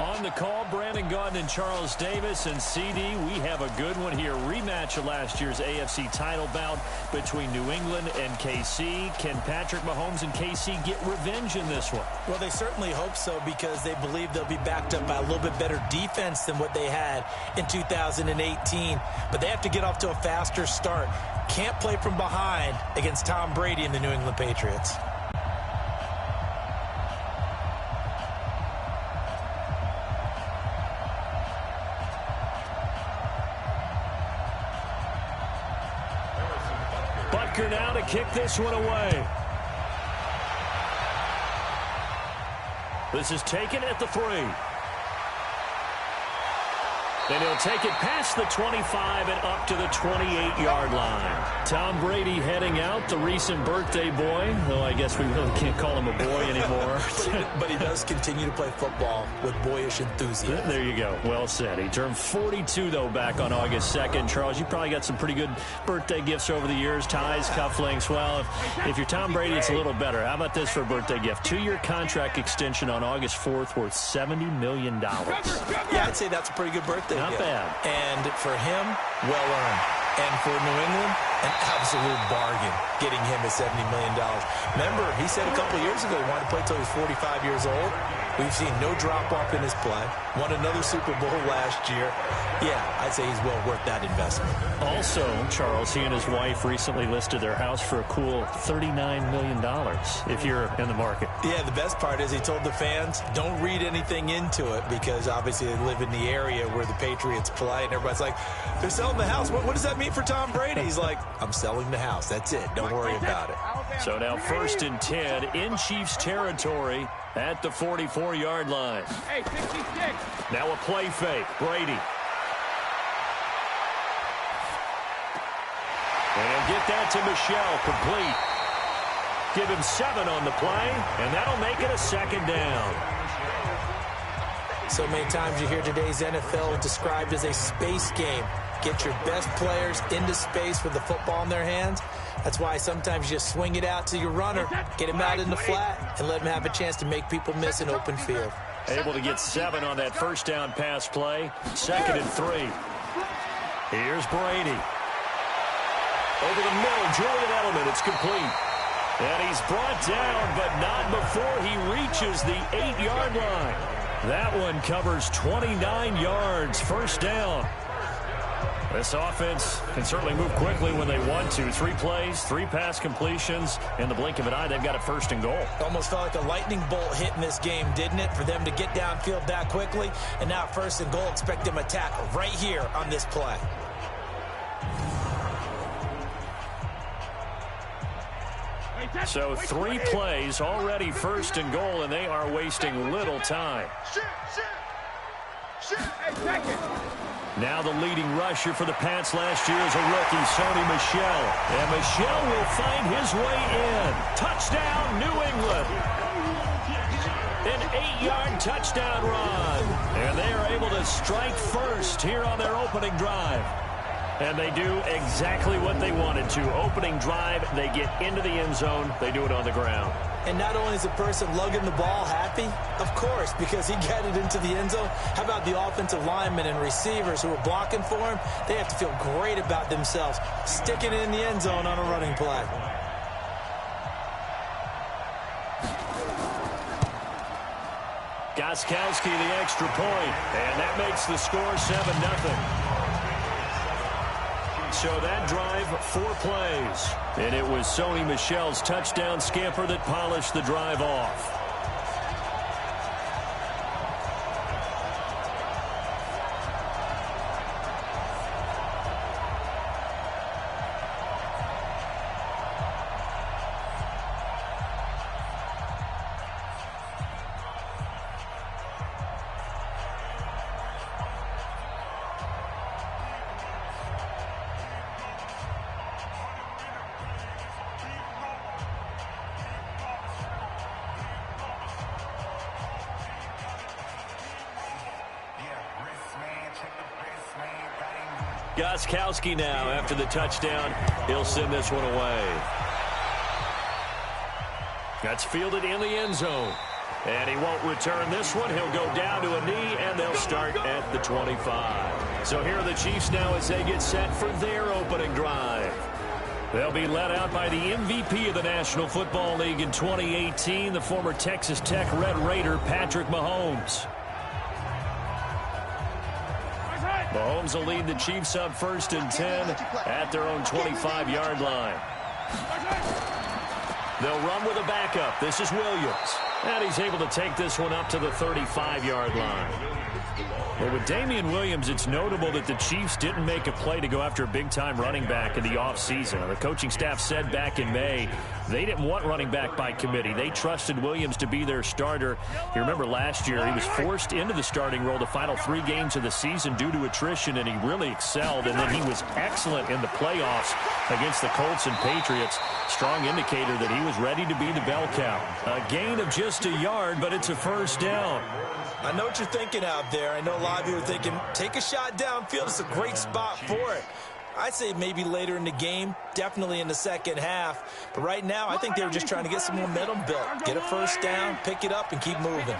On the call, Brandon Gaudin and Charles Davis. And CD, we have a good one here. Rematch of last year's AFC title bout between New England and KC. Can Patrick Mahomes and KC get revenge in this one? Well, they certainly hope so because they believe they'll be backed up by a little bit better defense than what they had in 2018. But they have to get off to a faster start. Can't play from behind against Tom Brady and the New England Patriots. Now to kick this one away. This is taken at the 3. And he'll take it past the 25 and up to the 28-yard line. Tom Brady heading out, the recent birthday boy, though I guess we really can't call him a boy anymore. But he does continue to play football with boyish enthusiasm. There you go. Well said. He turned 42, though, back on August 2nd. Charles, you probably got some pretty good birthday gifts over the years, ties, cufflinks. Well, if you're Tom Brady, it's a little better. How about this for a birthday gift? 2-year contract extension on August 4th worth $70 million. Yeah, I'd say that's a pretty good birthday. Not bad. And for him, well earned. And for New England, an absolute bargain getting him at $70 million. Remember, he said a couple years ago he wanted to play until he was 45 years old. We've seen no drop-off in his play. Won another Super Bowl last year. Yeah, I'd say he's well worth that investment. Also, Charles, he and his wife recently listed their house for a cool $39 million if you're in the market. Yeah, the best part is he told the fans, don't read anything into it because obviously they live in the area where the Patriots play, and everybody's like, they're selling the house. What does that mean for Tom Brady? He's like, I'm selling the house. That's it. Don't worry about it. So now 1st and 10 in Chiefs territory at the 44-yard line. Hey, 66. Now a play fake. Brady. And he'll get that to Michel, complete. Give him 7 on the play, and that'll make it a 2nd down. So many times you hear today's NFL described as a space game. Get your best players into space with the football in their hands. That's why sometimes you just swing it out to your runner, get him out in the flat, and let him have a chance to make people miss an open field. Able to get 7 on that first down pass play. 2nd and 3. Here's Brady. Over the middle, Julian Edelman. It's complete. And he's brought down, but not before he reaches the 8-yard line. That one covers 29 yards. First down. This offense can certainly move quickly when they want to. 3 plays, 3 pass completions. In the blink of an eye, they've got a 1st and goal. Almost felt like a lightning bolt hit in this game, didn't it? For them to get downfield that quickly. And now 1st and goal, expect them to tackle right here on this play. So 3 plays, already 1st and goal, and they are wasting little time. Now the leading rusher for the Pats last year is a rookie, Sony Michel. And Michel will find his way in. Touchdown, New England. An 8-yard touchdown run. And they are able to strike first here on their opening drive. And they do exactly what they wanted to. Opening drive, they get into the end zone. They do it on the ground. And not only is the person lugging the ball happy, of course, because he got it into the end zone. How about the offensive linemen and receivers who are blocking for him? They have to feel great about themselves, sticking it in the end zone on a running play. Gostkowski the extra point, and that makes the score 7-0. So that drive, 4 plays. And it was Sony Michel's touchdown scamper that polished the drive off. Gostkowski now after the touchdown. He'll send this one away. That's fielded in the end zone. And he won't return this one. He'll go down to a knee, and they'll start at the 25. So here are the Chiefs now as they get set for their opening drive. They'll be led out by the MVP of the National Football League in 2018, the former Texas Tech Red Raider, Patrick Mahomes. Mahomes will lead the Chiefs up 1st and 10 at their own 25-yard line. They'll run with a backup. This is Williams. And he's able to take this one up to the 35-yard line. Well, with Damian Williams, it's notable that the Chiefs didn't make a play to go after a big-time running back in the offseason. The coaching staff said back in May they didn't want running back by committee. They trusted Williams to be their starter. You remember last year he was forced into the starting role the final 3 games of the season due to attrition, and he really excelled. And then he was excellent in the playoffs against the Colts and Patriots. Strong indicator that he was ready to be the bell cow. A gain of just a yard, but it's a 1st down. I know what you're thinking out there. I know a lot of you are thinking, take a shot downfield. It's a great spot for it. I'd say maybe later in the game, definitely in the second half. But right now, I think they were just trying to get some momentum built. Get a 1st down, pick it up, and keep moving.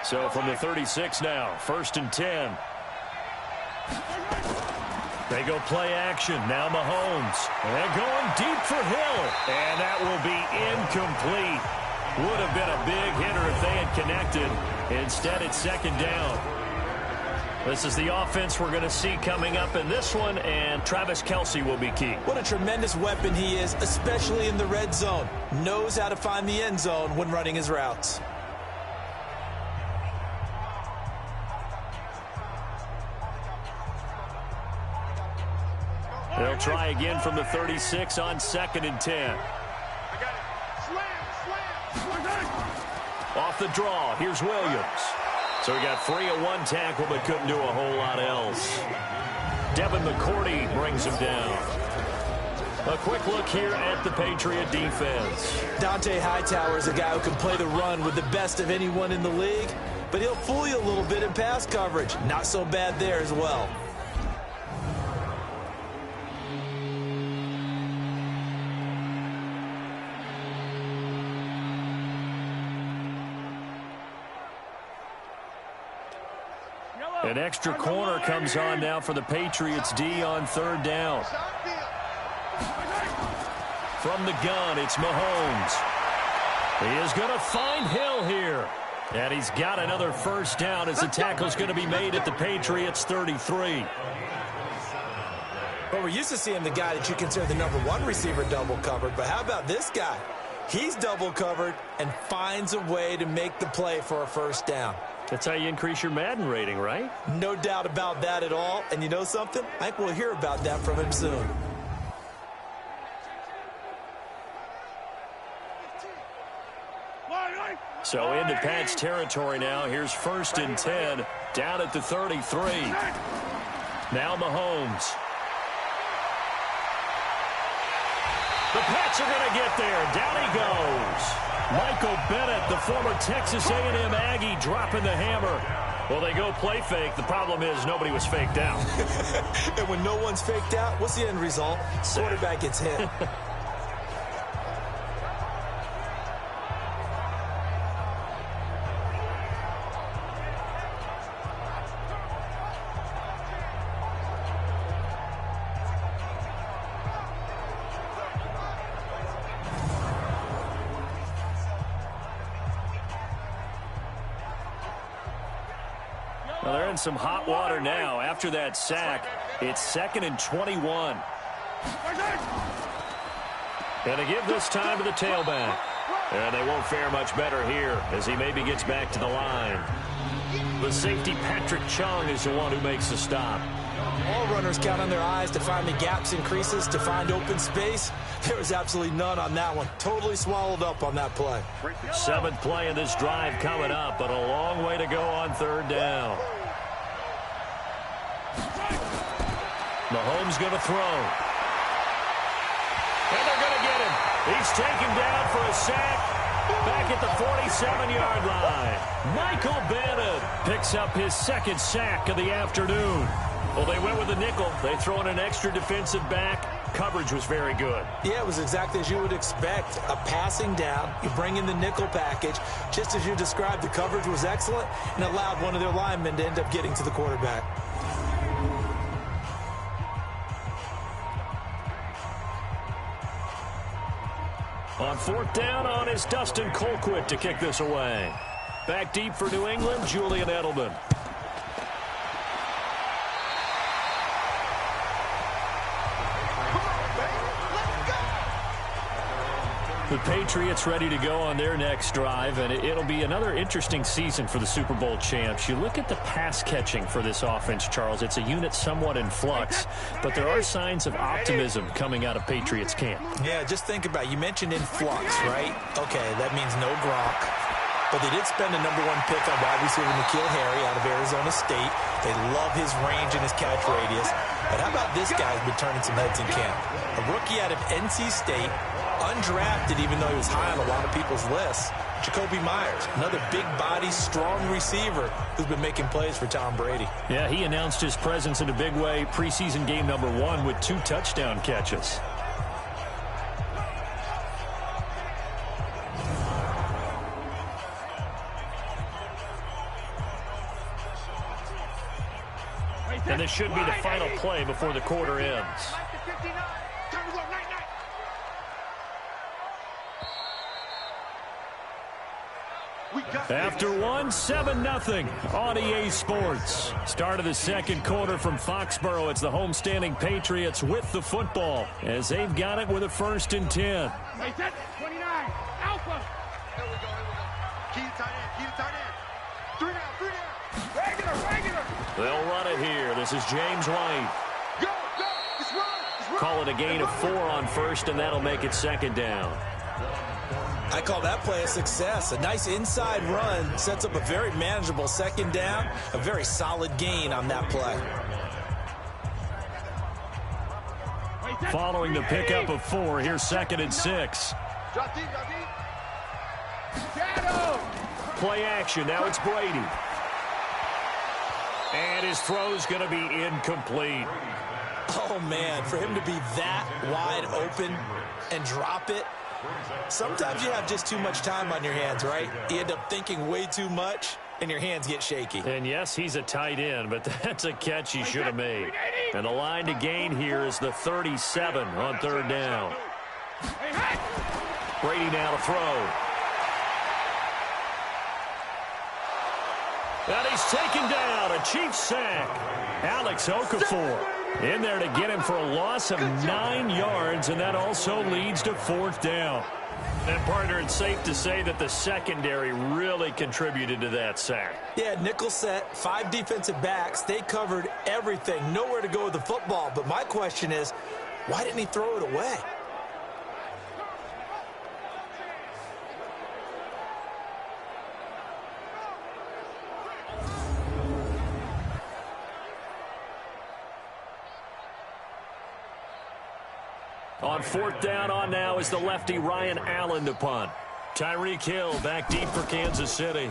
So from the 36 now, 1st and 10. They go play action. Now Mahomes. They're going deep for Hill. And that will be incomplete. Would have been a big hitter if they had connected. Instead, it's 2nd down. This is the offense we're going to see coming up in this one, and Travis Kelce will be key. What a tremendous weapon he is, especially in the red zone. Knows how to find the end zone when running his routes. They'll try again from the 36 on 2nd and 10. Off the draw, here's Williams. So he got free of 1 tackle, but couldn't do a whole lot else. Devin McCourty brings him down. A quick look here at the Patriot defense. Dante Hightower is a guy who can play the run with the best of anyone in the league, but he'll fool you a little bit in pass coverage. Not so bad there as well. An extra corner comes on now for the Patriots D on 3rd down. From the gun, it's Mahomes. He is going to find Hill here. And he's got another 1st down as the tackle's going to be made at the Patriots 33. Well, we're used to seeing the guy that you consider the #1 receiver double covered, but how about this guy? He's double covered and finds a way to make the play for a 1st down. That's how you increase your Madden rating, right? No doubt about that at all. And you know something? I think we'll hear about that from him soon. So into Pat's territory now. Here's 1st and 10 down at the 33. Now Mahomes. The Pats are going to get there. Down he goes. Michael Bennett, the former Texas A&M Aggie, dropping the hammer. Well, they go play fake. The problem is nobody was faked out. And when no one's faked out, what's the end result? Quarterback gets hit. Well, they're in some hot water now. After that sack, it's 2nd and 21. And to give this time to the tailback. And they won't fare much better here as he maybe gets back to the line. The safety, Patrick Chung, is the one who makes the stop. All runners count on their eyes to find the gaps and creases, to find open space. There was absolutely none on that one. Totally swallowed up on that play. 7th play of this drive coming up, but a long way to go on 3rd down. Mahomes going to throw. And they're going to get him. He's taken down for a sack back at the 47-yard line. Michael Bennett picks up his 2nd sack of the afternoon. Well, they went with a nickel. They throw in an extra defensive back. coverage was very good. Yeah, it was exactly as you would expect. A passing down, you bring in the nickel package. Just as you described, the coverage was excellent and allowed one of their linemen to end up getting to the quarterback. On fourth down on is Dustin Colquitt to kick this away. Back deep for New England, Julian Edelman. The Patriots ready to go on their next drive, and it'll be another interesting season for the Super Bowl champs. You look at the pass catching for this offense, Charles. It's a unit somewhat in flux, but there are signs of optimism coming out of Patriots camp. Yeah, just think about it. You mentioned in flux, right? Okay, that means no Gronk. But they did spend a #1 pick on wide receiver N'Keal Harry out of Arizona State. They love his range and his catch radius. But how about this guy's been turning some heads in camp? A rookie out of NC State, undrafted even though he was high on a lot of people's lists. Jacoby Myers, another big body, strong receiver who's been making plays for Tom Brady. Yeah, he announced his presence in a big way preseason game #1 with 2 touchdown catches. And this should be the final play before the quarter ends. After one, 7-0 on EA Sports. Start of the second quarter from Foxborough. It's the homestanding Patriots with the football as they've got it with a 1st and 10. 29, Alpha. Here we go. Key to tight end. 3 down. Regular. They'll run it here. This is James White. Go. It's run. Call it a gain of 4 on 1st, and that'll make it 2nd down. I call that play a success. A nice inside run sets up a very manageable 2nd down. A very solid gain on that play. Following the pickup of 4, here's 2nd and 6. Drop deep. Shadow. Play action. Now it's Brady. And his throw's going to be incomplete. Oh, man, for him to be that wide open and drop it. Sometimes you have just too much time on your hands, right? You end up thinking way too much, and your hands get shaky. And yes, he's a tight end, but that's a catch he should have made. And the line to gain here is the 37 on 3rd down. Brady now to throw. And he's taken down, a Chiefs sack. Alex Okafor in there to get him for a loss of 9 yards, and that also leads to 4th down. And, partner, it's safe to say that the secondary really contributed to that sack. Yeah, nickel set, 5 defensive backs. They covered everything. Nowhere to go with the football. But my question is, why didn't he throw it away? On 4th down on now is the lefty Ryan Allen to punt. Tyreek Hill back deep for Kansas City.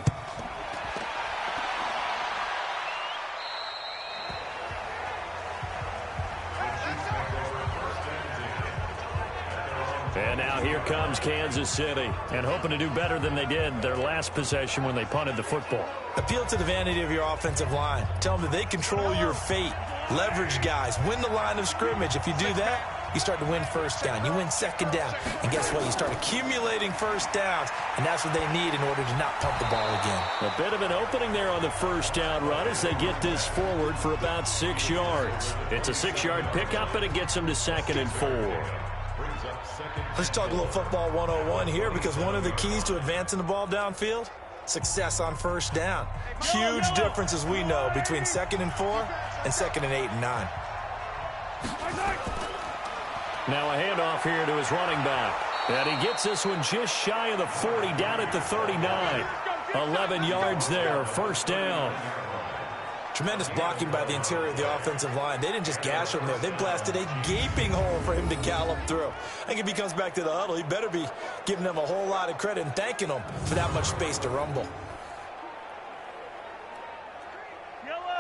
And now here comes Kansas City, and hoping to do better than they did their last possession when they punted the football. Appeal to the vanity of your offensive line. Tell them that they control your fate. Leverage guys. Win the line of scrimmage. If you do that, you start to win 1st down. You win 2nd down. And guess what? You start accumulating 1st downs, and that's what they need in order to not punt the ball again. A bit of an opening there on the 1st down run as they get this forward for about 6 yards. It's a 6-yard pickup, and it gets them to 2nd and 4. Let's talk a little football 101 here, because one of the keys to advancing the ball downfield, success on 1st down. Huge difference, as we know, between 2nd and 4 and 2nd and 8 and 9. Now a handoff here to his running back. And he gets this one just shy of the 40, down at the 39. 11 yards there, 1st down. Tremendous blocking by the interior of the offensive line. They didn't just gash him there. They blasted a gaping hole for him to gallop through. I think if he comes back to the huddle, he better be giving them a whole lot of credit and thanking them for that much space to rumble.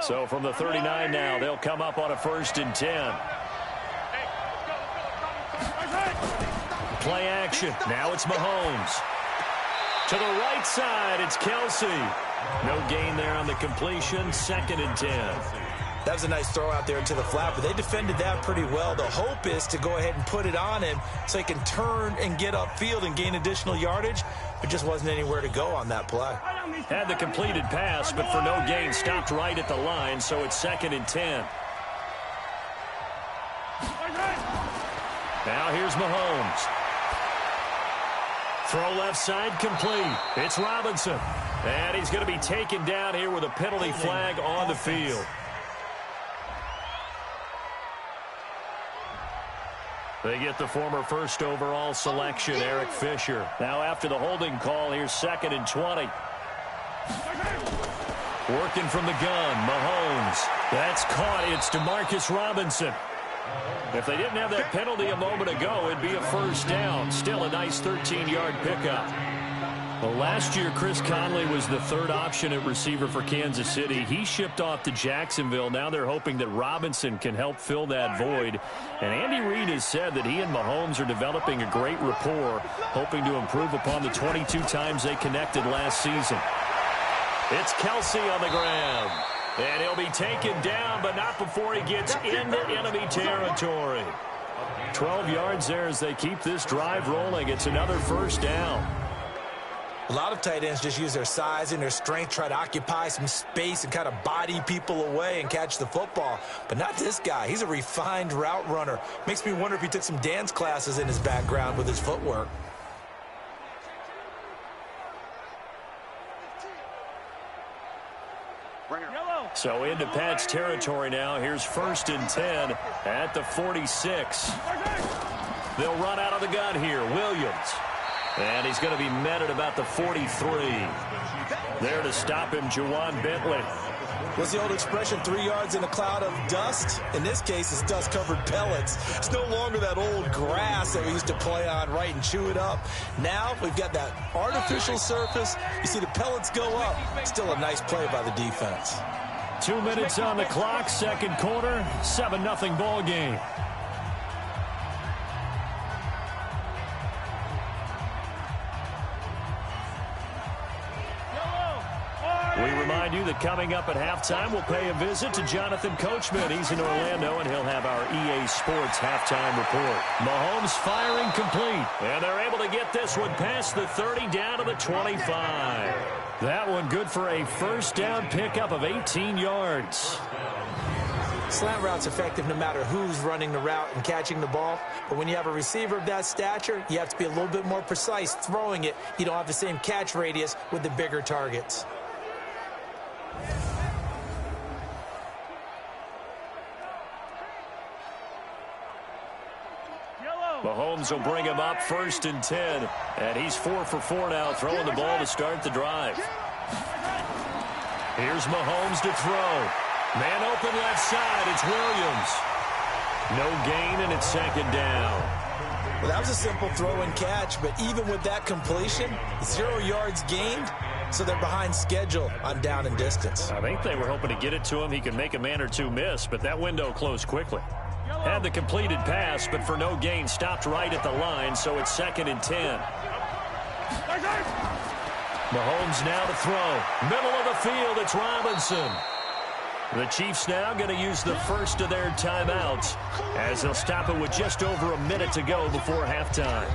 So from the 39 now, they'll come up on a 1st and 10. play action. Now it's Mahomes. To the right side, it's Kelsey. No gain there on the completion. 2nd and 10. That was a nice throw out there into the flat, but they defended that pretty well. The hope is to go ahead and put it on him so he can turn and get upfield and gain additional yardage. There just wasn't anywhere to go on that play. Had the completed pass, but for no gain, stopped right at the line, so it's 2nd and 10. Now here's Mahomes. Throw left side complete. It's Robinson. And he's going to be taken down here with a penalty flag on the field. They get the former first overall selection, Eric Fisher. Now after the holding call, here's 2nd and 20. Working from the gun, Mahomes. That's caught. It's DeMarcus Robinson. If they didn't have that penalty a moment ago, it'd be a first down. Still a nice 13-yard pickup. Well, last year, Chris Conley was the third option at receiver for Kansas City. He shipped off to Jacksonville. Now they're hoping that Robinson can help fill that void. And Andy Reid has said that he and Mahomes are developing a great rapport, hoping to improve upon the 22 times they connected last season. It's Kelsey on the ground. And he'll be taken down, but not before he gets into enemy territory. 12 yards there as they keep this drive rolling. It's another first down. A lot of tight ends just use their size and their strength, try to occupy some space and kind of body people away and catch the football. But not this guy. He's a refined route runner. Makes me wonder if he took some dance classes in his background with his footwork. So into Pat's territory now. Here's 1st and 10 at the 46. They'll run out of the gun here. Williams. And he's going to be met at about the 43. There to stop him, Juwan Bentley. What's the old expression, 3 yards in a cloud of dust? In this case, it's dust-covered pellets. It's no longer that old grass that we used to play on, right, and chew it up. Now we've got that artificial surface. You see the pellets go up. Still a nice play by the defense. 2 minutes on the clock, 2nd quarter, 7-0 ball game. We remind you that coming up at halftime, we'll pay a visit to Jonathan Coachman. He's in Orlando, and he'll have our EA Sports halftime report. Mahomes firing complete, and they're able to get this one past the 30 down to the 25. That one good for a first down pickup of 18 yards. Slant route's effective no matter who's running the route and catching the ball. But when you have a receiver of that stature, you have to be a little bit more precise throwing it. You don't have the same catch radius with the bigger targets. Mahomes will bring him up 1st and 10. And he's 4 for 4 now, throwing the ball to start the drive. Here's Mahomes to throw. Man open left side. It's Williams. No gain, and it's 2nd down. Well, that was a simple throw and catch, but even with that completion, 0 yards gained, so they're behind schedule on down and distance. I think they were hoping to get it to him. He could make a man or two miss, but that window closed quickly. Had the completed pass, but for no gain, stopped right at the line, so it's 2nd and 10. Mahomes now to throw. Middle of the field, it's Robinson. The Chiefs now going to use the first of their timeouts as they'll stop it with just over a minute to go before halftime.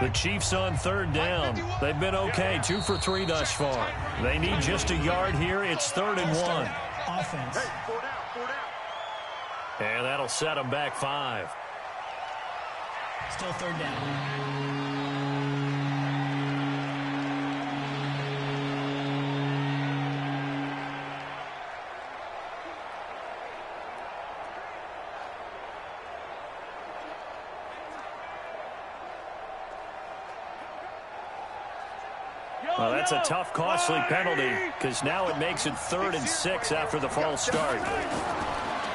The Chiefs on 3rd down. They've been okay, 2 for 3 thus far. They need just a yard here. It's 3rd and 1. Offense. Hey, 4 down, 4 down. And that'll set them back 5. Still 3rd down. Well, that's a tough, costly penalty because now it makes it 3rd and 6 after the false start.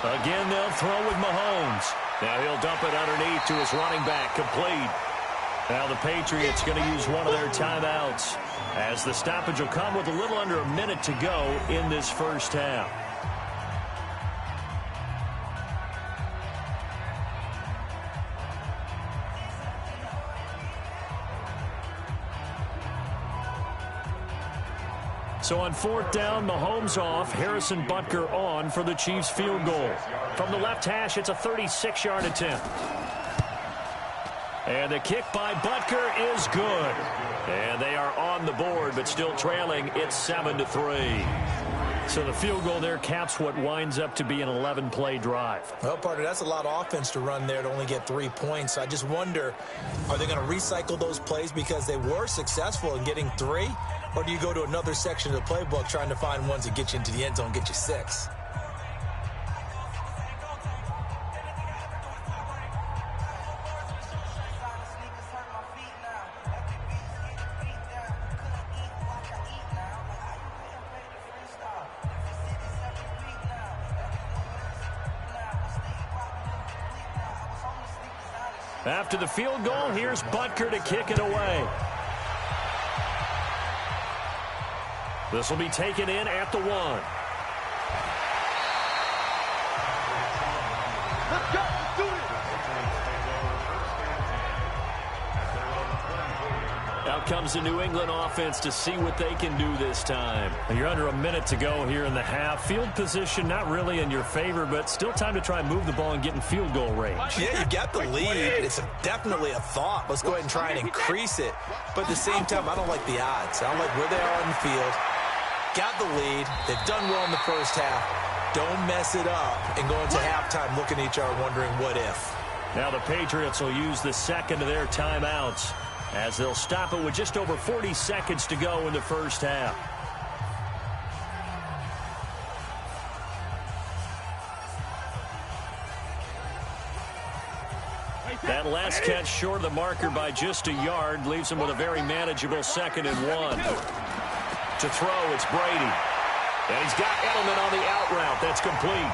Again, they'll throw with Mahomes. Now he'll dump it underneath to his running back, complete. Now the Patriots going to use one of their timeouts, as the stoppage will come with a little under a minute to go in this first half. So on fourth down, Mahomes off, Harrison Butker on for the Chiefs field goal. From the left hash, it's a 36-yard attempt. And the kick by Butker is good. And they are on the board, but still trailing. It's 7-3. So the field goal there caps what winds up to be an 11-play drive. Well, partner, that's a lot of offense to run there to only get 3 points. I just wonder, are they going to recycle those plays because they were successful in getting 3? Or do you go to another section of the playbook trying to find ones that get you into the end zone, get you 6? After the field goal, here's Butker to kick it away. This will be taken in at the 1. Let's go. Let's do it. Out comes the New England offense to see what they can do this time. You're under a minute to go here in the half. Field position not really in your favor, but still time to try and move the ball and get in field goal range. Yeah, you got the lead. It's definitely a thought. Let's go ahead and try and increase it. But at the same time, I don't like the odds. I don't like where they are on the field. Got the lead. They've done well in the first half. Don't mess it up and go into halftime looking at each other wondering what if. Now the Patriots will use the second of their timeouts, as they'll stop it with just over 40 seconds to go in the first half. That last catch short of the marker by just a yard leaves him with a very manageable 2nd and 1. To throw, it's Brady. And he's got Edelman on the out route. That's complete.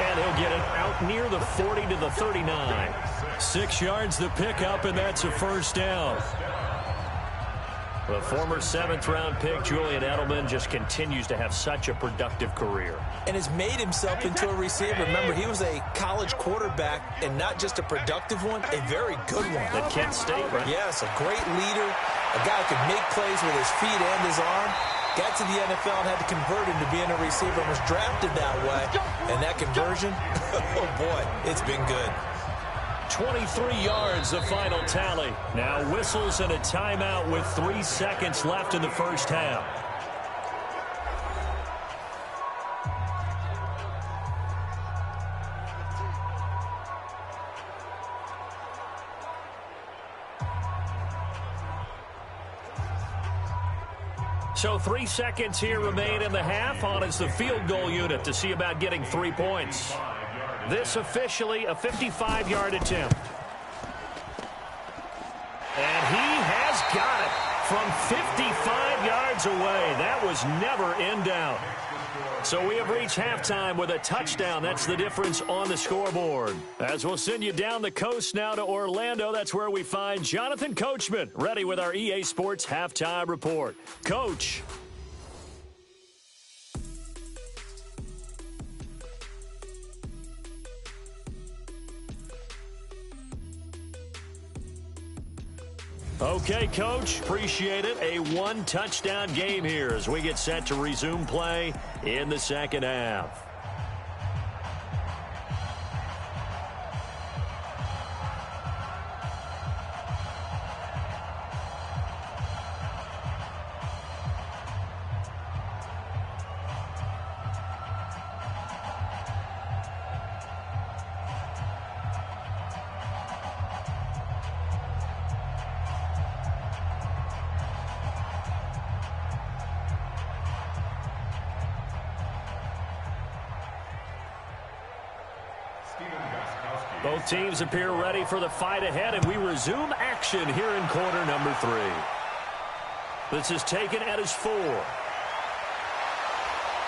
And he'll get it out near the 40 to the 39. 6 yards the pickup, and that's a first down. The former 7th-round pick, Julian Edelman, just continues to have such a productive career. And has made himself into a receiver. Remember, he was a college quarterback, and not just a productive one, a very good one. At Kent State, right? Yes, a great leader, a guy who could make plays with his feet and his arm. Got to the NFL and had to convert into being a receiver and was drafted that way. And that conversion, oh boy, it's been good. 23 yards, the final tally. Now whistles and a timeout with 3 seconds left in the first half. So 3 seconds here remain in the half. On is the field goal unit to see about getting 3 points. This officially a 55-yard attempt. And he has got it from 55 yards away. That was never in doubt. So we have reached halftime with a touchdown. That's the difference on the scoreboard. As we'll send you down the coast now to Orlando, that's where we find Jonathan Coachman, ready with our EA Sports Halftime Report. Coach. Okay, Coach, appreciate it. A 1-touchdown game here as we get set to resume play in the second half. Both teams appear ready for the fight ahead, and we resume action here in quarter number 3. This is taken at his 4.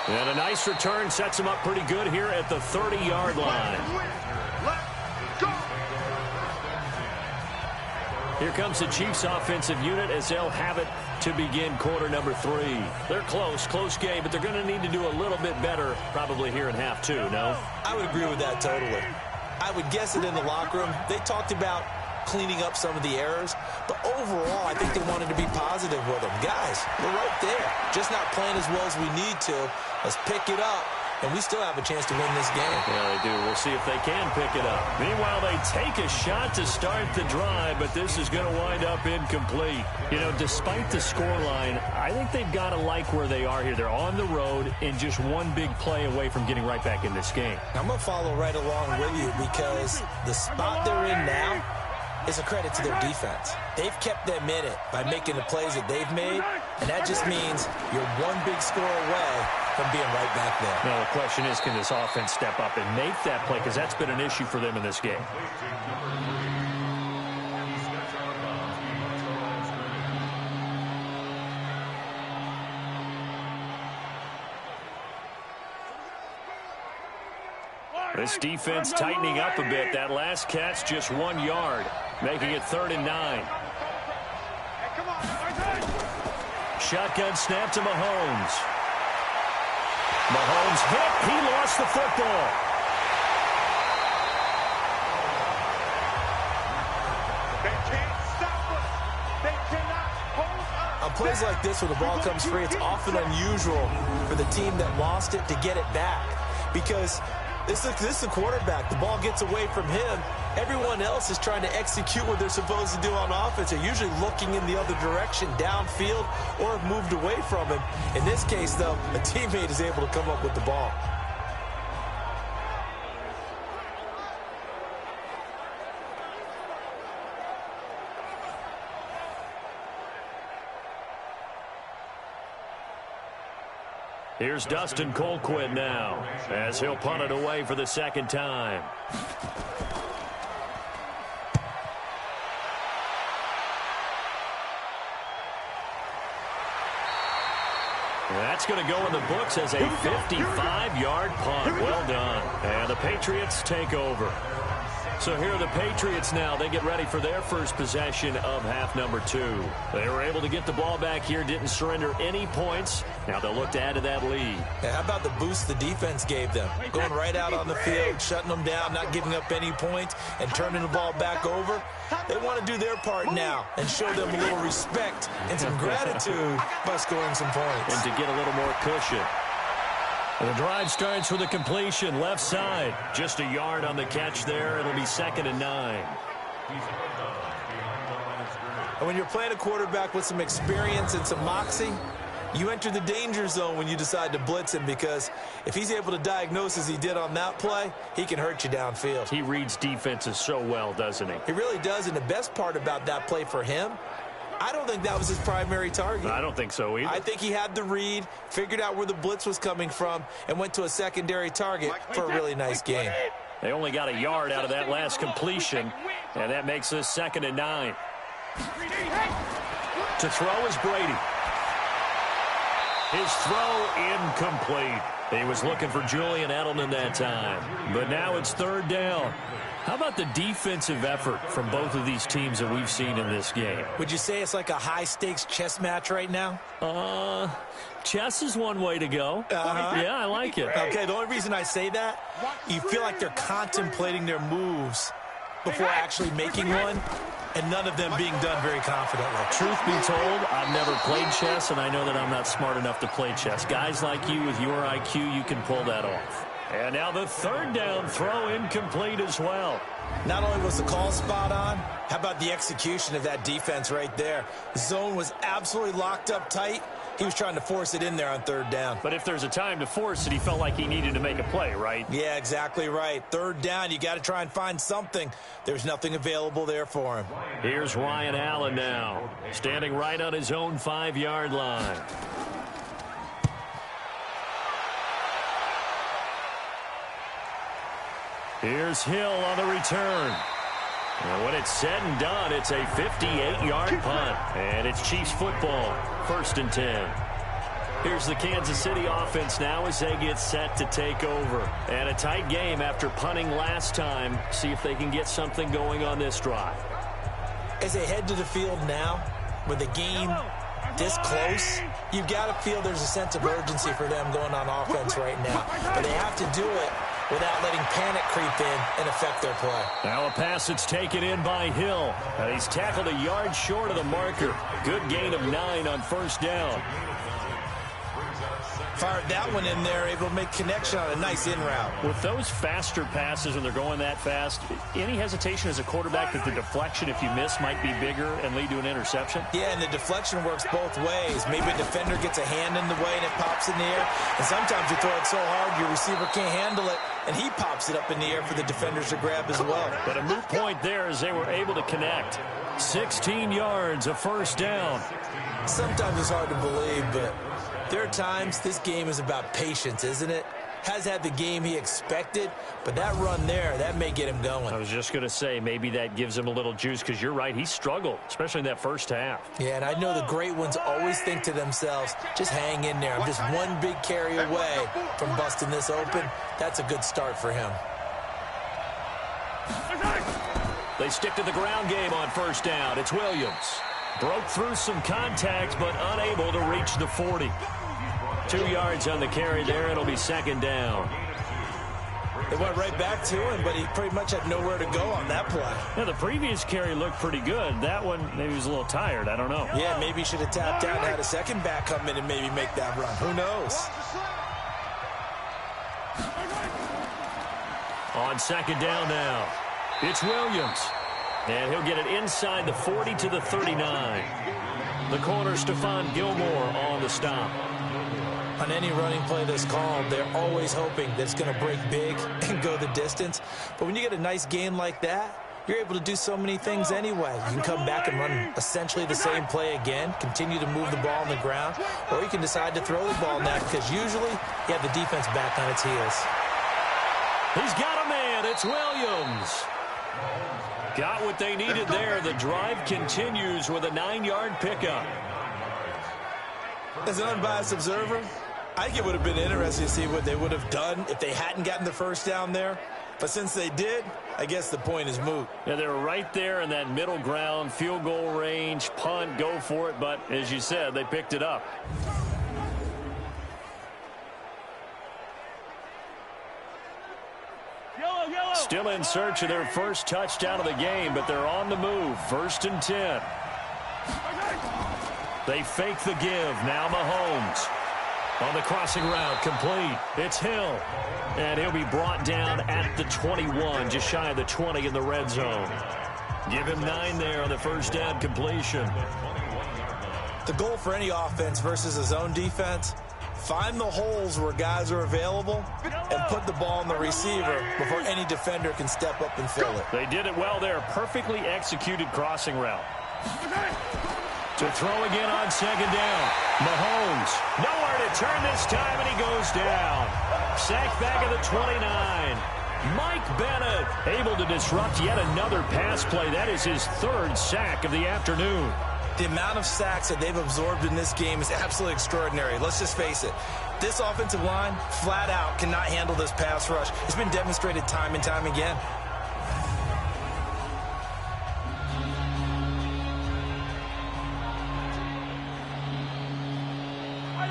And a nice return sets him up pretty good here at the 30-yard line. Here comes the Chiefs offensive unit as they'll have it to begin quarter number 3. They're close game, but they're going to need to do a little bit better probably here in half 2, no? I would agree with that totally. I would guess that in the locker room, they talked about cleaning up some of the errors, but overall, I think they wanted to be positive with them. Guys, we're right there, just not playing as well as we need to. Let's pick it up, and we still have a chance to win this game. Yeah, they do. We'll see if they can pick it up. Meanwhile, they take a shot to start the drive, but this is going to wind up incomplete. You know, despite the scoreline, I think they've got to like where they are here. They're on the road and just one big play away from getting right back in this game. I'm going to follow right along with you because the spot they're in now is a credit to their defense. They've kept them in it by making the plays that they've made, and that just means you're one big score away from being right back there. Now, the question is, can this offense step up and make that play? Because that's been an issue for them in this game. This defense tightening up a bit. That last catch just 1 yard, making it 3rd and 9. Shotgun snap to Mahomes. Mahomes hit. He lost the football. They can't stop us. They cannot hold us. On plays like this where the ball comes free, it's often unusual for the team that lost it to get it back because this is the quarterback. The ball gets away from him. Everyone else is trying to execute what they're supposed to do on offense. They're usually looking in the other direction, downfield, or have moved away from him. In this case, though, a teammate is able to come up with the ball. Here's Dustin Colquitt now as he'll punt it away for the second time. That's going to go in the books as a 55-yard punt. Well done. And the Patriots take over. So here are the Patriots now. They get ready for their first possession of half number 2. They were able to get the ball back here, didn't surrender any points. Now they'll look to add to that lead. Yeah, how about the boost the defense gave them? Going right out on the field, shutting them down, not giving up any points, and turning the ball back over. They want to do their part now and show them a little respect and some gratitude by scoring some points. And to get a little more cushion. The drive starts with a completion, left side. Just a yard on the catch there. It'll be 2nd and 9. And when you're playing a quarterback with some experience and some moxie, you enter the danger zone when you decide to blitz him because if he's able to diagnose as he did on that play, he can hurt you downfield. He reads defenses so well, doesn't he? He really does, and the best part about that play for him, I don't think that was his primary target. I don't think so either. I think he had the read, figured out where the blitz was coming from, and went to a secondary target for a really nice game. They only got a yard out of that last completion, and that makes this 2nd and 9. To throw is Brady. His throw incomplete. He was looking for Julian Edelman that time. But now it's 3rd down. How about the defensive effort from both of these teams that we've seen in this game? Would you say it's like a high-stakes chess match right now? Chess is one way to go. Yeah, I like it. Okay, the only reason I say that, you feel like they're contemplating their moves before actually making one, and none of them being done very confidently. Truth be told, I've never played chess, and I know that I'm not smart enough to play chess. Guys like you with your IQ, you can pull that off. And now the 3rd down throw incomplete as well. Not only was the call spot on, how about the execution of that defense right there? The zone was absolutely locked up tight. He was trying to force it in there on 3rd down. But if there's a time to force it, he felt like he needed to make a play, right? Yeah, exactly right. 3rd down, you got to try and find something. There's nothing available there for him. Here's Ryan Allen now, standing right on his own 5-yard line. Here's Hill on the return. And when it's said and done, it's a 58-yard punt. And it's Chiefs football, 1st and 10. Here's the Kansas City offense now as they get set to take over. And a tight game after punting last time. See if they can get something going on this drive. As they head to the field now, with the game this close, you've got to feel there's a sense of urgency for them going on offense right now. But they have to do it without letting panic creep in and affect their play. Now a pass that's taken in by Hill. And he's tackled a yard short of the marker. Good gain of 9 on first down. Fired that one in there, able to make connection on a nice in route. With those faster passes when they're going that fast, any hesitation as a quarterback that the deflection, if you miss, might be bigger and lead to an interception? Yeah, and the deflection works both ways. Maybe a defender gets a hand in the way and it pops in the air. And sometimes you throw it so hard your receiver can't handle it, and he pops it up in the air for the defenders to grab as well. But a moot point there as they were able to connect. 16 yards, a first down. Sometimes it's hard to believe, but there are times this game is about patience, isn't it? Has had the game he expected, but that run there, that may get him going. I was just going to say, maybe that gives him a little juice, because you're right, he struggled, especially in that first half. Yeah, and I know the great ones always think to themselves, just hang in there. I'm just one big carry away from busting this open. That's a good start for him. They stick to the ground game on first down. It's Williams. Broke through some contact, but unable to reach the 40. 2 yards on the carry there. It'll be second down. They went right back to him, but he pretty much had nowhere to go on that play. Yeah, the previous carry looked pretty good. That one, maybe he was a little tired. I don't know. Yeah, maybe he should have tapped out and had a second back come in and maybe make that run. Who knows? On second down now, it's Williams. And he'll get it inside the 40 to the 39. The corner, Stephon Gilmore, on the stop. On any running play that's called, they're always hoping that it's going to break big and go the distance. But when you get a nice gain like that, you're able to do so many things anyway. You can come back and run essentially the same play again, continue to move the ball on the ground, or you can decide to throw the ball now because usually you have the defense back on its heels. He's got a man. It's Williams. Got what they needed there. The drive continues with a 9-yard pickup. As an unbiased observer, I think it would have been interesting to see what they would have done if they hadn't gotten the first down there. But since they did, I guess the point is moot. Yeah, they were right there in that middle ground, field goal range, punt, go for it. But as you said, they picked it up. Still in search of their first touchdown of the game, but they're on the move. 1st and 10. They fake the give. Now Mahomes. On the crossing route, complete. It's Hill. And he'll be brought down at the 21, just shy of the 20 in the red zone. Give him 9 there on the first down completion. The goal for any offense versus a zone defense, find the holes where guys are available and put the ball on the receiver before any defender can step up and fill it. They did it well there. Perfectly executed crossing route. To throw again on second down. Mahomes. Nowhere to turn this time, and he goes down. Sacked back at the 29. Mike Bennett able to disrupt yet another pass play. That is his 3rd sack of the afternoon. The amount of sacks that they've absorbed in this game is absolutely extraordinary. Let's just face it. This offensive line, flat out, cannot handle this pass rush. It's been demonstrated time and time again.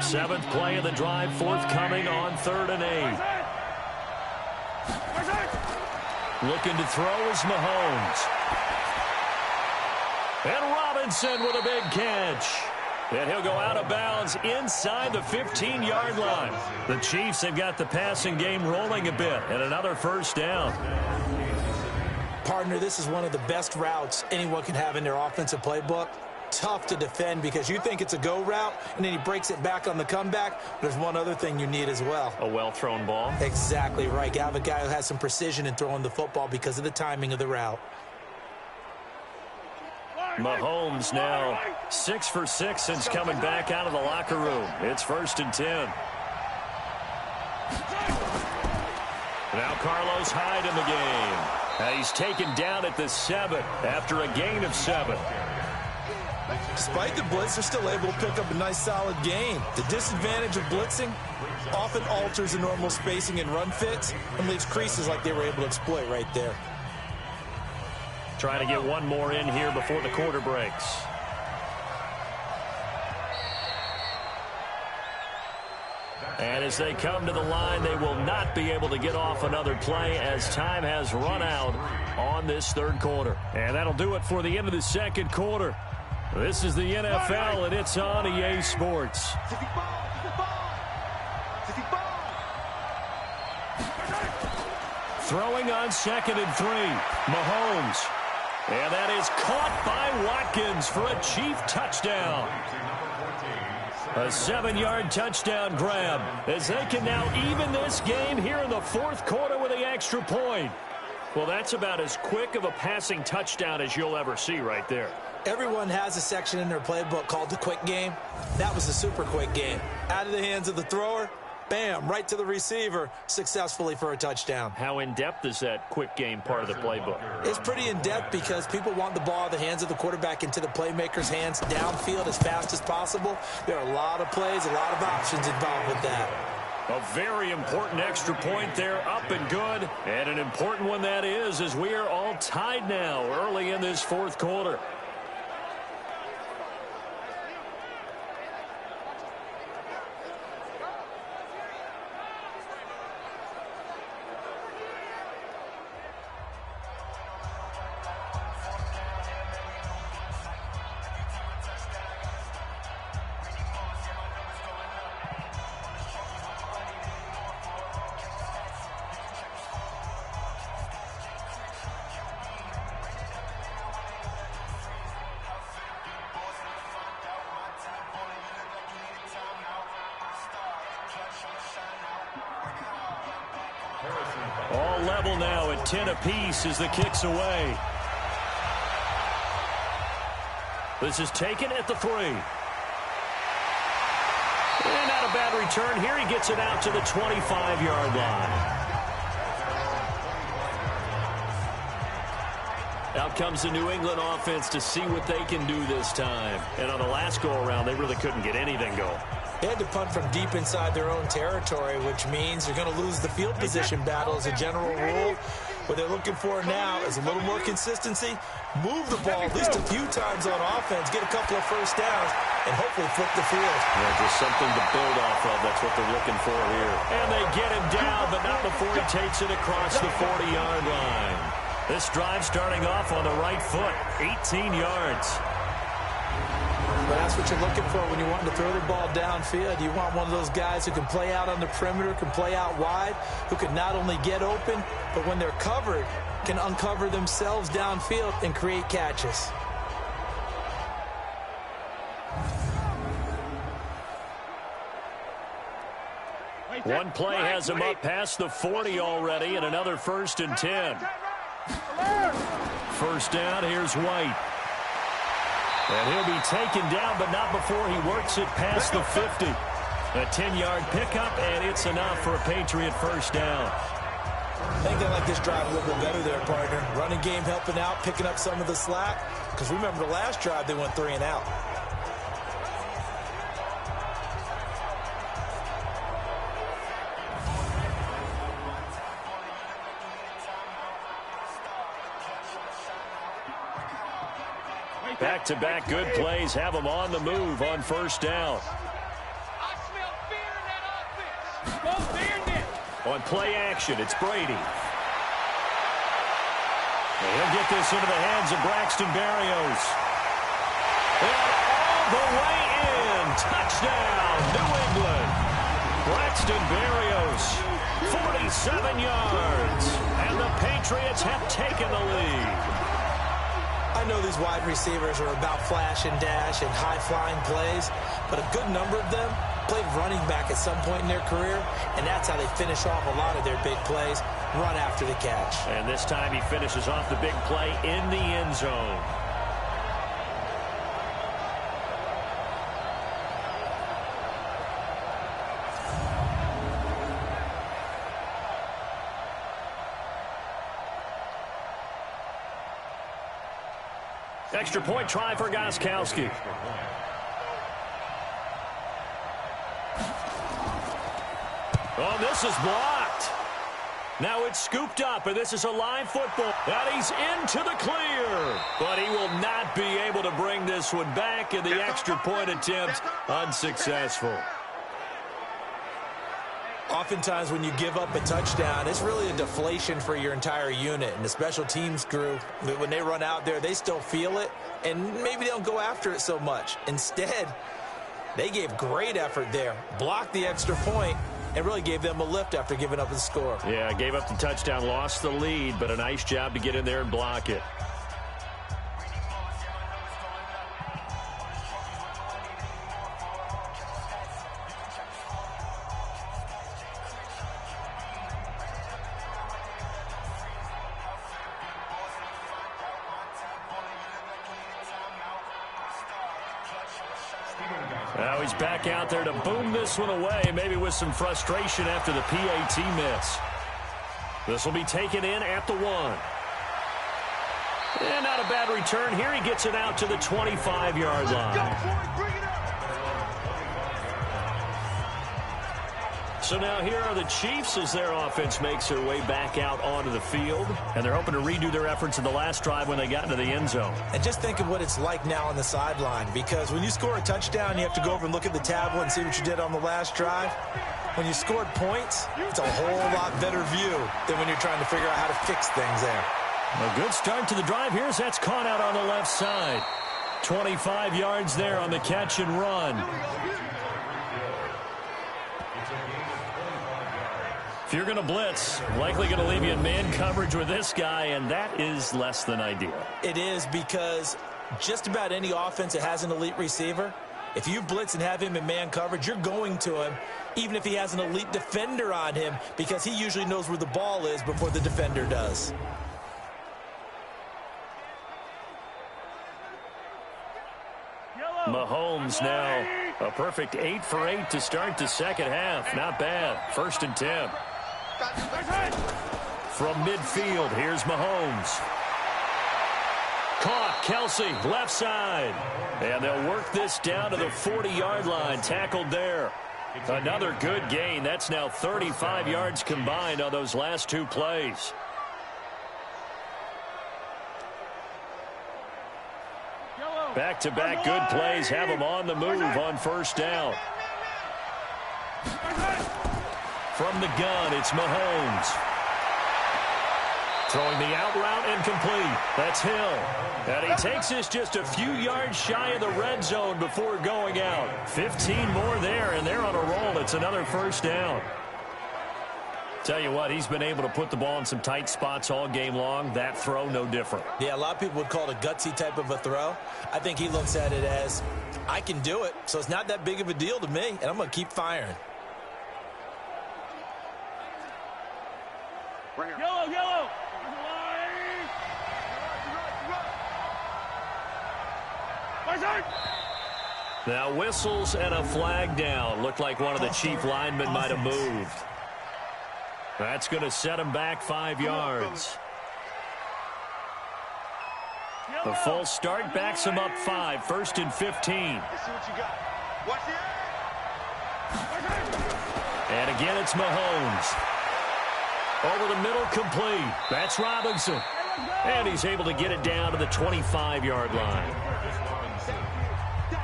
Seventh play of the drive, forthcoming on 3rd and 8. Looking to throw is Mahomes. And Robinson with a big catch. And he'll go out of bounds inside the 15-yard line. The Chiefs have got the passing game rolling a bit, and another first down. Partner, this is one of the best routes anyone can have in their offensive playbook. Tough to defend because you think it's a go route, and then he breaks it back on the comeback. There's one other thing you need as well. A well-thrown ball. Exactly right. You have a guy who has some precision in throwing the football because of the timing of the route. Mahomes now 6 for 6 since coming back out of the locker room. It's 1st and 10. Now Carlos Hyde in the game. He's taken down at the 7 after a gain of 7. Despite the blitz, they're still able to pick up a nice solid gain. The disadvantage of blitzing often alters the normal spacing and run fits and leaves creases like they were able to exploit right there. Trying to get one more in here before the quarter breaks. And as they come to the line, they will not be able to get off another play as time has run out on this third quarter. And that'll do it for the end of the second quarter. This is the NFL, and it's on EA Sports. Throwing on 2nd and 3. Mahomes. And that is caught by Watkins for a Chief touchdown. A 7-yard touchdown grab as they can now even this game here in the fourth quarter with the extra point. Well, that's about as quick of a passing touchdown as you'll ever see right there. Everyone has a section in their playbook called the quick game. That was a super quick game. Out of the hands of the thrower, bam, right to the receiver, successfully for a touchdown. How in-depth is that quick game part of the playbook? It's pretty in-depth because people want the ball out of the hands of the quarterback into the playmaker's hands downfield as fast as possible. There are a lot of plays, a lot of options involved with that. A very important extra point there, up and good. And an important one that is, as we are all tied now early in this fourth quarter. All level now at 10 apiece as the kick's away. This is taken at the 3. And not a bad return here. He gets it out to the 25-yard line. Out comes the New England offense to see what they can do this time. And on the last go-around, they really couldn't get anything going. They had to punt from deep inside their own territory, which means you're going to lose the field position battle as a general rule. What they're looking for now is a little more consistency, move the ball at least a few times on offense, get a couple of first downs, and hopefully flip the field. Yeah, just something to build off of. That's what they're looking for here. And they get him down, but not before he takes it across the 40-yard line. This drive starting off on the right foot, 18 yards. But that's what you're looking for when you want to throw the ball downfield. You want one of those guys who can play out on the perimeter, can play out wide, who can not only get open, but when they're covered, can uncover themselves downfield and create catches. One play has him up past the 40 already, and another 1st and 10. First down, here's White. And he'll be taken down, but not before he works it past the 50. A 10-yard pickup, and it's enough for a Patriot first down. I think they like this drive a little bit better there, partner. Running game helping out, picking up some of the slack. Because remember the last drive, they went 3 and out. Back-to-back good plays have them on the move on first down. On play action, it's Brady. And he'll get this into the hands of Braxton Berrios. And all the way in. Touchdown, New England. Braxton Berrios, 47 yards. And the Patriots have taken the lead. I know these wide receivers are about flash and dash and high-flying plays, but a good number of them played running back at some point in their career, and that's how they finish off a lot of their big plays, run after the catch. And this time he finishes off the big play in the end zone. Extra point try for Gostkowski. Oh, this is blocked. Now it's scooped up, and this is a live football. And he's into the clear. But he will not be able to bring this one back, and the extra point attempt unsuccessful. Oftentimes when you give up a touchdown, it's really a deflation for your entire unit. And the special teams crew, when they run out there, they still feel it, and maybe they don't go after it so much. Instead, they gave great effort there, blocked the extra point, and really gave them a lift after giving up the score. Yeah, gave up the touchdown, lost the lead, but a nice job to get in there and block it. Now he's back out there to boom this one away, maybe with some frustration after the PAT miss. This will be taken in at the 1. And not a bad return here. He gets it out to the 25-yard line. So now here are the Chiefs as their offense makes their way back out onto the field. And they're hoping to redo their efforts in the last drive when they got into the end zone. And just think of what it's like now on the sideline, because when you score a touchdown, you have to go over and look at the tablet and see what you did on the last drive. When you scored points, it's a whole lot better view than when you're trying to figure out how to fix things there. A good start to the drive here as that's caught out on the left side. 25 yards there on the catch and run. If you're going to blitz, likely going to leave you in man coverage with this guy, and that is less than ideal. It is, because just about any offense that has an elite receiver, if you blitz and have him in man coverage, you're going to him, even if he has an elite defender on him, because he usually knows where the ball is before the defender does. Mahomes now a perfect 8 for 8 to start the second half. Not bad. 1st and 10. From midfield, here's Mahomes. Caught, Kelsey, left side. And they'll work this down to the 40-yard line. Tackled there. Another good gain. That's now 35 yards combined on those last 2 plays. Back-to-back good plays have them on the move on 1st down. From the gun, it's Mahomes. Throwing the out route incomplete. That's Hill. And he takes this just a few yards shy of the red zone before going out. 15 more there, and they're on a roll. It's another 1st down. Tell you what, he's been able to put the ball in some tight spots all game long. That throw, no different. Yeah, a lot of people would call it a gutsy type of a throw. I think he looks at it as, I can do it, so it's not that big of a deal to me, and I'm going to keep firing. Yellow, yellow. Now whistles and a flag down. Looked like one of the Chief linemen might have moved. That's going to set him back 5 yards. The full start backs him up 5. 1st and 15. Let's see what you got. Watch it. And again, it's Mahomes. Over the middle, complete. That's Robinson. And he's able to get it down to the 25-yard line.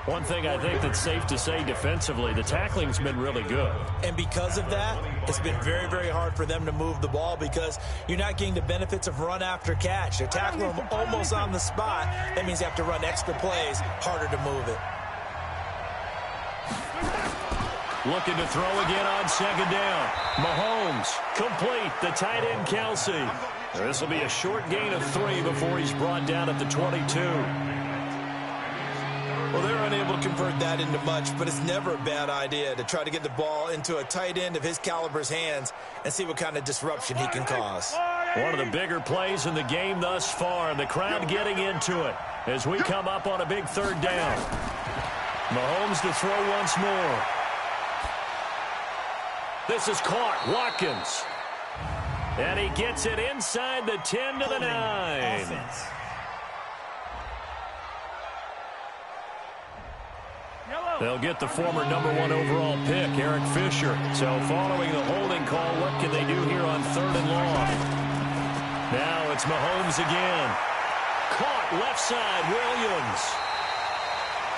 One thing I think that's safe to say defensively, the tackling's been really good. And because of that, it's been very, very hard for them to move the ball, because you're not getting the benefits of run after catch. They're tackling them almost on the spot. That means they have to run extra plays, harder to move it. Looking to throw again on 2nd down. Mahomes, complete. The tight end, Kelsey. This will be a short gain of 3 before he's brought down at the 22. Well, they're unable to convert that into much, but it's never a bad idea to try to get the ball into a tight end of his caliber's hands and see what kind of disruption he can cause. One of the bigger plays in the game thus far, and the crowd getting into it as we come up on a big 3rd down. Mahomes to throw once more. This is caught. Watkins. And he gets it inside the 10 to the 9. Yellow. They'll get the former #1 overall pick, Eric Fisher. So following the holding call, what can they do here on 3rd and long? Now it's Mahomes again. Caught left side, Williams.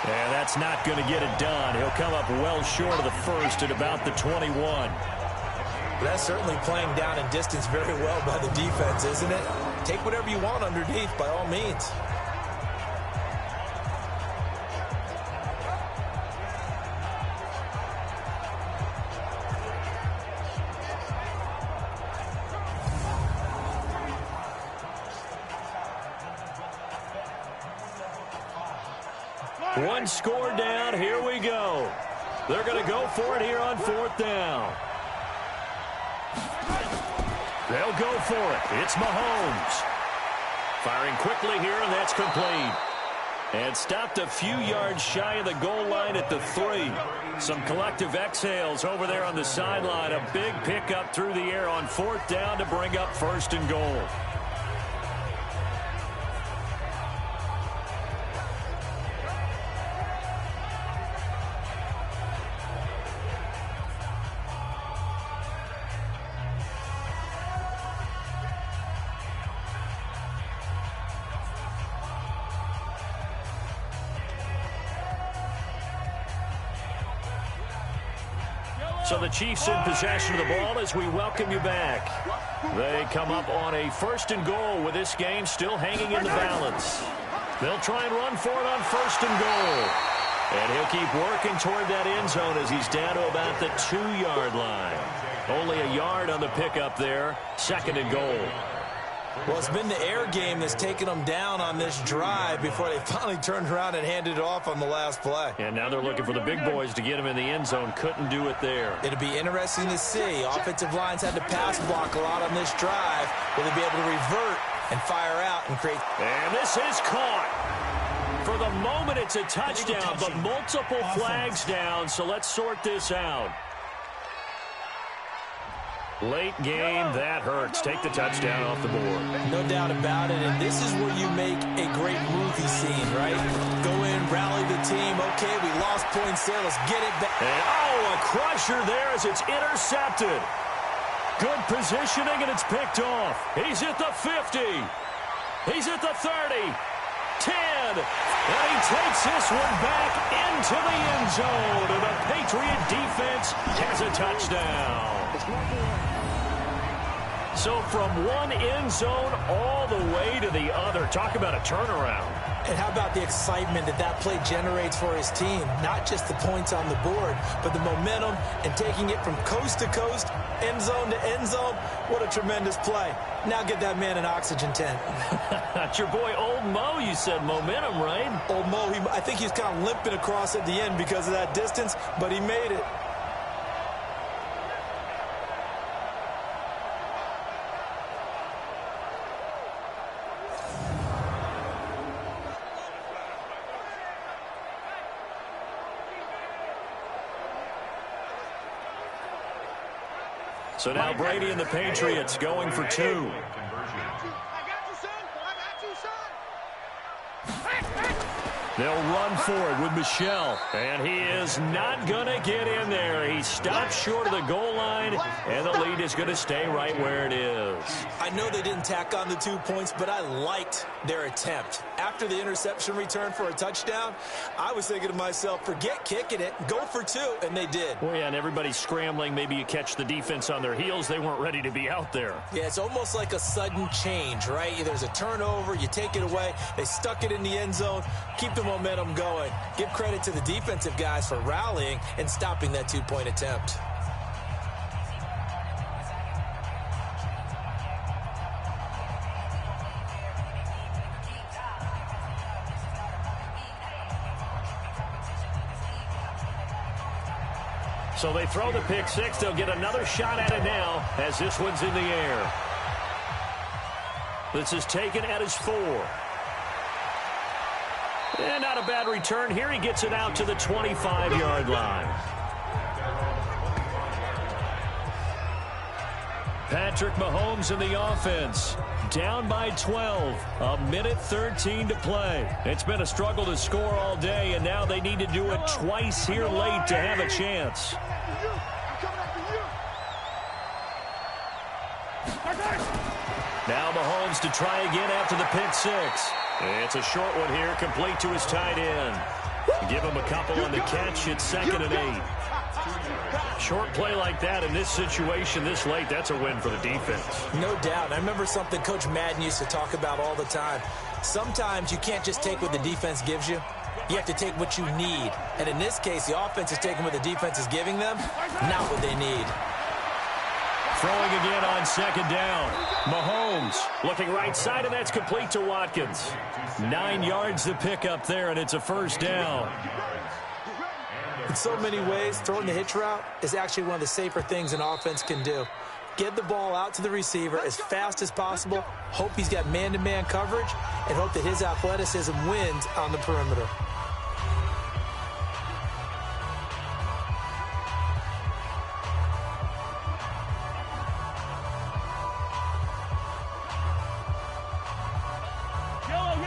And that's not going to get it done. He'll come up well short of the first at about the 21. That's certainly playing down in distance very well by the defense, isn't it? Take whatever you want underneath, by all means. One score down. Here we go. They're going to go for it here on 4th down. They'll go for it. It's Mahomes. Firing quickly here, and that's complete. And stopped a few yards shy of the goal line at the 3. Some collective exhales over there on the sideline. A big pickup through the air on 4th down to bring up 1st and goal. So the Chiefs in possession of the ball as we welcome you back. They come up on a 1st and goal with this game still hanging in the balance. They'll try and run for it on 1st and goal. And he'll keep working toward that end zone as he's down to about the 2-yard line. Only a yard on the pickup there. 2nd and goal. Well, it's been the air game that's taken them down on this drive before they finally turned around and handed it off on the last play. And now they're looking for the big boys to get him in the end zone. Couldn't do it there. It'll be interesting to see. Offensive lines had to pass block a lot on this drive. Will they be able to revert and fire out and create? And this is caught. For the moment, it's a touchdown, but multiple flags down, so let's sort this out. Late game, that hurts. Take the touchdown off the board. No doubt about it, and this is where you make a great movie scene, right? Go in, rally the team. Okay, we lost points there. Let's get it back. And, a crusher there as it's intercepted. Good positioning, and it's picked off. He's at the 50. He's at the 30. 10. And he takes this one back into the end zone. And the Patriot defense has a touchdown. So from one end zone all the way to the other. Talk about a turnaround. And how about the excitement that play generates for his team? Not just the points on the board, but the momentum and taking it from coast to coast, end zone to end zone. What a tremendous play. Now get that man an oxygen tent. That's your boy Old Mo, you said. Momentum, right? Old Mo, I think he's kind of limping across at the end because of that distance, but he made it. So now Brady and the Patriots going for 2. I got you, son. I got you, son. They'll run for it with Michel. And he is not going to get in there. He stopped short of the goal line, and the lead is going to stay right where it is. I know they didn't tack on the 2 points, but I liked their attempt. After the interception return for a touchdown, I was thinking to myself, forget kicking it, go for 2, and they did. Well, yeah, and everybody's scrambling. Maybe you catch the defense on their heels. They weren't ready to be out there. Yeah, it's almost like a sudden change, right? There's a turnover, you take it away, they stuck it in the end zone, keep the momentum going. Give credit to the defensive guys for rallying and stopping that 2-point attempt. So they throw the pick 6. They'll get another shot at it now as this one's in the air. This is taken at his 4. And not a bad return here. He gets it out to the 25-yard line. Patrick Mahomes in the offense. Down by 12. A minute 13 to play. It's been a struggle to score all day, and now they need to do it twice here late to have a chance. Now Mahomes to try again after the pick six. It's a short one here, complete to his tight end. Give him a couple on the catch. It's 2nd and 8. Short play like that in this situation this late, that's a win for the defense. No doubt. I remember something Coach Madden used to talk about all the time. Sometimes you can't just take what the defense gives you. You have to take what you need. And in this case, the offense is taking what the defense is giving them, not what they need. Throwing again on 2nd down. Mahomes looking right side, and that's complete to Watkins. 9 yards to pick up there, and it's a 1st down. In so many ways, throwing the hitch route is actually one of the safer things an offense can do. Get the ball out to the receiver as fast as possible, hope he's got man-to-man coverage, and hope that his athleticism wins on the perimeter.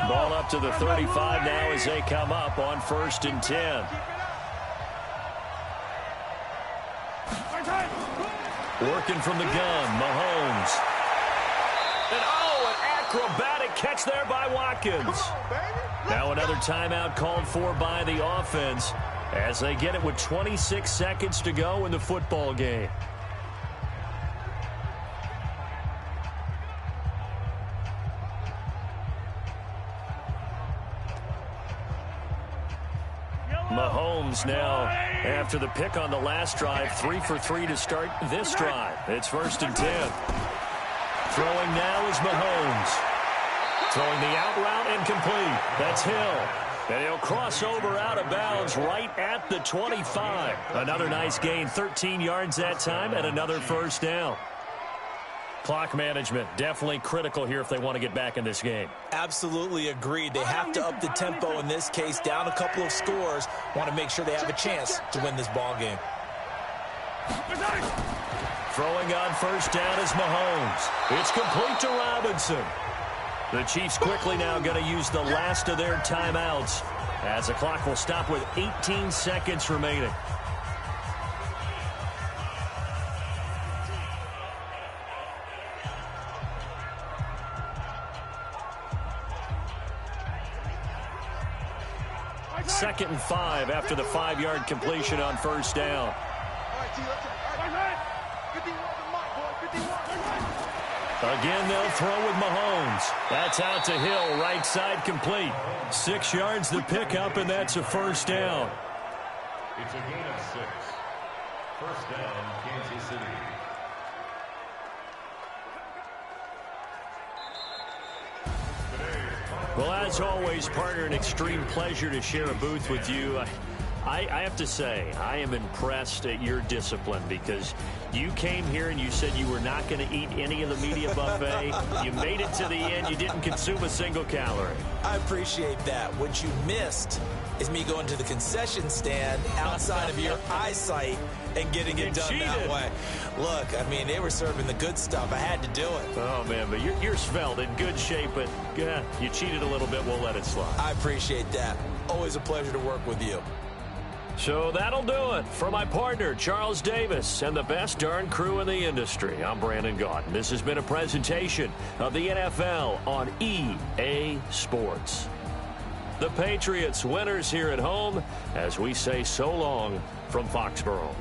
Ball up to the 35 now as they come up on 1st and 10. Working from the gun, Mahomes. And an acrobatic catch there by Watkins. Now another timeout called for by the offense as they get it with 26 seconds to go in the football game. Mahomes now, after the pick on the last drive, 3 for 3 to start this drive. It's 1st and 10. Throwing now is Mahomes. Throwing the out route and complete. That's Hill. And he'll cross over out of bounds right at the 25. Another nice gain, 13 yards that time, and another 1st down. Clock management, definitely critical here if they want to get back in this game. Absolutely agreed. They have to up the tempo in this case, down a couple of scores. Want to make sure they have a chance to win this ball game. Throwing on 1st down is Mahomes. It's complete to Robinson. The Chiefs quickly now going to use the last of their timeouts as the clock will stop with 18 seconds remaining. Second and 5 after the 5-yard completion on 1st down. Again, they'll throw with Mahomes. That's out to Hill, right side complete. 6 yards to pick up, and that's a 1st down. It's a gain of 6. 1st down, Kansas City. Well, as always, partner, an extreme pleasure to share a booth with you. I have to say, I am impressed at your discipline because you came here and you said you were not going to eat any of the media buffet. You made it to the end. You didn't consume a single calorie. I appreciate that. What you missed is me going to the concession stand outside of your eyesight and getting it done that way. Look, I mean, they were serving the good stuff. I had to do it. Oh, man, but you're svelte, in good shape, but you cheated a little bit. We'll let it slide. I appreciate that. Always a pleasure to work with you. So that'll do it for my partner, Charles Davis, and the best darn crew in the industry. I'm Brandon Gaudin. This has been a presentation of the NFL on EA Sports. The Patriots winners here at home as we say so long from Foxborough.